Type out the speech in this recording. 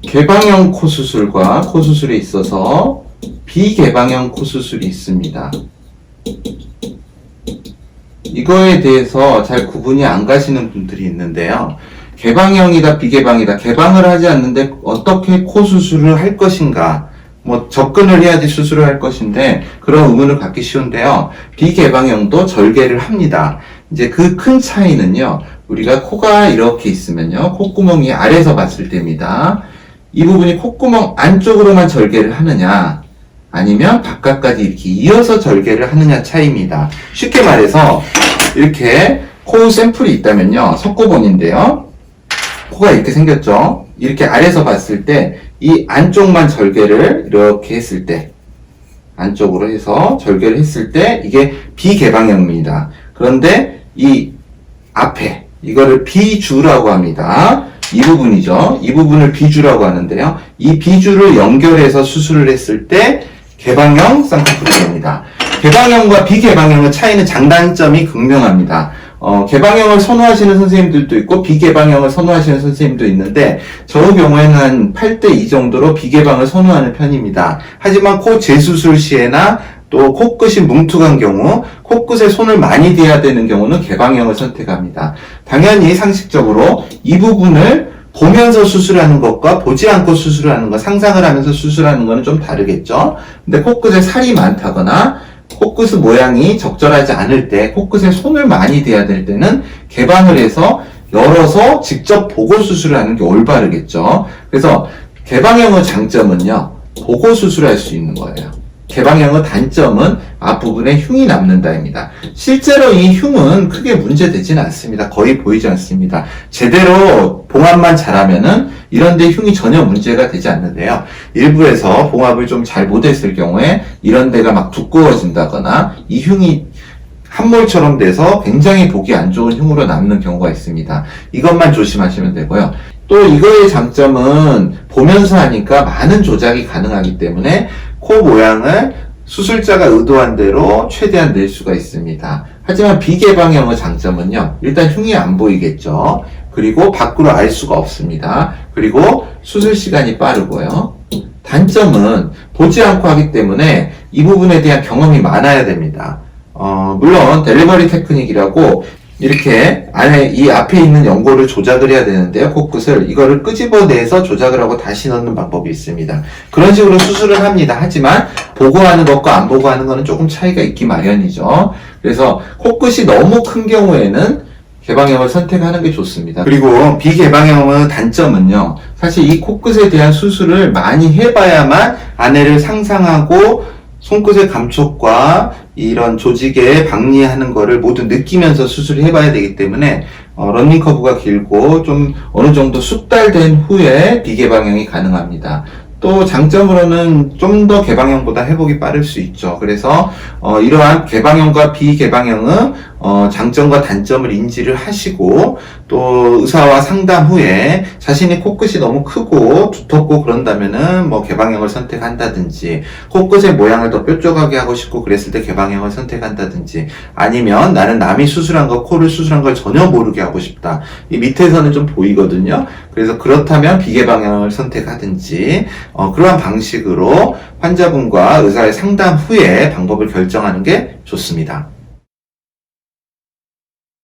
개방형 코 수술과 코 수술에 있어서 비개방형 코 수술이 있습니다. 이거에 대해서 잘 구분이 안 가시는 분들이 있는데요. 개방형이다, 비개방이다. 개방을 하지 않는데 어떻게 코 수술을 할 것인가? 접근을 해야지 수술을 할 것인데, 그런 의문을 갖기 쉬운데요. 비개방형도 절개를 합니다. 이제 그 큰 차이는요, 우리가 코가 이렇게 있으면요, 콧구멍이 아래에서 봤을 때입니다. 이 부분이 콧구멍 안쪽으로만 절개를 하느냐, 아니면 바깥까지 이렇게 이어서 절개를 하느냐 차이입니다. 쉽게 말해서, 이렇게 코 샘플이 있다면요, 석고본인데요. 코가 이렇게 생겼죠? 이렇게 아래에서 봤을 때, 이 안쪽만 절개를 이렇게 했을 때, 안쪽으로 해서 절개를 했을 때, 이게 비개방형입니다. 그런데 이 앞에, 이거를 비주라고 합니다. 이 부분이죠. 이 부분을 비주라고 하는데요. 이 비주를 연결해서 수술을 했을 때, 개방형 쌍꺼풀입니다. 개방형과 비개방형의 차이는 장단점이 극명합니다. 개방형을 선호하시는 선생님들도 있고 비개방형을 선호하시는 선생님도 있는데, 저 경우에는 한 8대2 정도로 비개방을 선호하는 편입니다. 하지만 코 재수술 시에나 또 코끝이 뭉툭한 경우, 코끝에 손을 많이 대야 되는 경우는 개방형을 선택합니다. 당연히 상식적으로 이 부분을 보면서 수술하는 것과 보지 않고 수술하는 것, 상상을 하면서 수술하는 것은 좀 다르겠죠. 근데 코끝에 살이 많다거나 코끝의 모양이 적절하지 않을 때, 코끝에 손을 많이 대야 될 때는 개방을 해서 열어서 직접 보고 수술을 하는 게 올바르겠죠. 그래서 개방형의 장점은요, 보고 수술할 수 있는 거예요. 개방형의 단점은 앞부분에 흉이 남는다입니다. 실제로 이 흉은 크게 문제되지는 않습니다. 거의 보이지 않습니다. 제대로 봉합만 잘하면은 이런데 흉이 전혀 문제가 되지 않는데요. 일부에서 봉합을 좀 잘 못했을 경우에 이런 데가 막 두꺼워진다거나 이 흉이 함몰처럼 돼서 굉장히 보기 안 좋은 흉으로 남는 경우가 있습니다. 이것만 조심하시면 되고요. 또 이거의 장점은 보면서 하니까 많은 조작이 가능하기 때문에 코 모양을 수술자가 의도한 대로 최대한 낼 수가 있습니다. 하지만 비개방형의 장점은요, 일단 흉이 안 보이겠죠. 그리고 밖으로 알 수가 없습니다. 그리고 수술 시간이 빠르고요. 단점은 보지 않고 하기 때문에 이 부분에 대한 경험이 많아야 됩니다. 물론 델리버리 테크닉이라고 이렇게 안에 이 앞에 있는 연고를 조작을 해야 되는데요. 코끝을 이거를 끄집어내서 조작을 하고 다시 넣는 방법이 있습니다. 그런 식으로 수술을 합니다. 하지만 보고 하는 것과 안 보고 하는 것은 조금 차이가 있기 마련이죠. 그래서 코끝이 너무 큰 경우에는 개방형을 선택하는 게 좋습니다. 그리고 비개방형의 단점은요, 사실 이 코끝에 대한 수술을 많이 해봐야만 안에를 상상하고 손끝의 감촉과 이런 조직에 박리하는 거를 모두 느끼면서 수술을 해봐야 되기 때문에 러닝 커브가 길고 좀 어느 정도 숙달된 후에 비개방형이 가능합니다. 또 장점으로는 좀 더 개방형보다 회복이 빠를 수 있죠. 그래서 이러한 개방형과 비개방형은 장점과 단점을 인지를 하시고, 또 의사와 상담 후에 자신이 코끝이 너무 크고 두텁고 그런다면은 개방형을 선택한다든지, 코끝의 모양을 더 뾰족하게 하고 싶고 그랬을 때 개방형을 선택한다든지, 아니면 나는 남이 수술한 거, 코를 수술한 걸 전혀 모르게 하고 싶다, 이 밑에서는 좀 보이거든요. 그래서 그렇다면 비개방형을 선택하든지, 그러한 방식으로 환자분과 의사의 상담 후에 방법을 결정하는 게 좋습니다.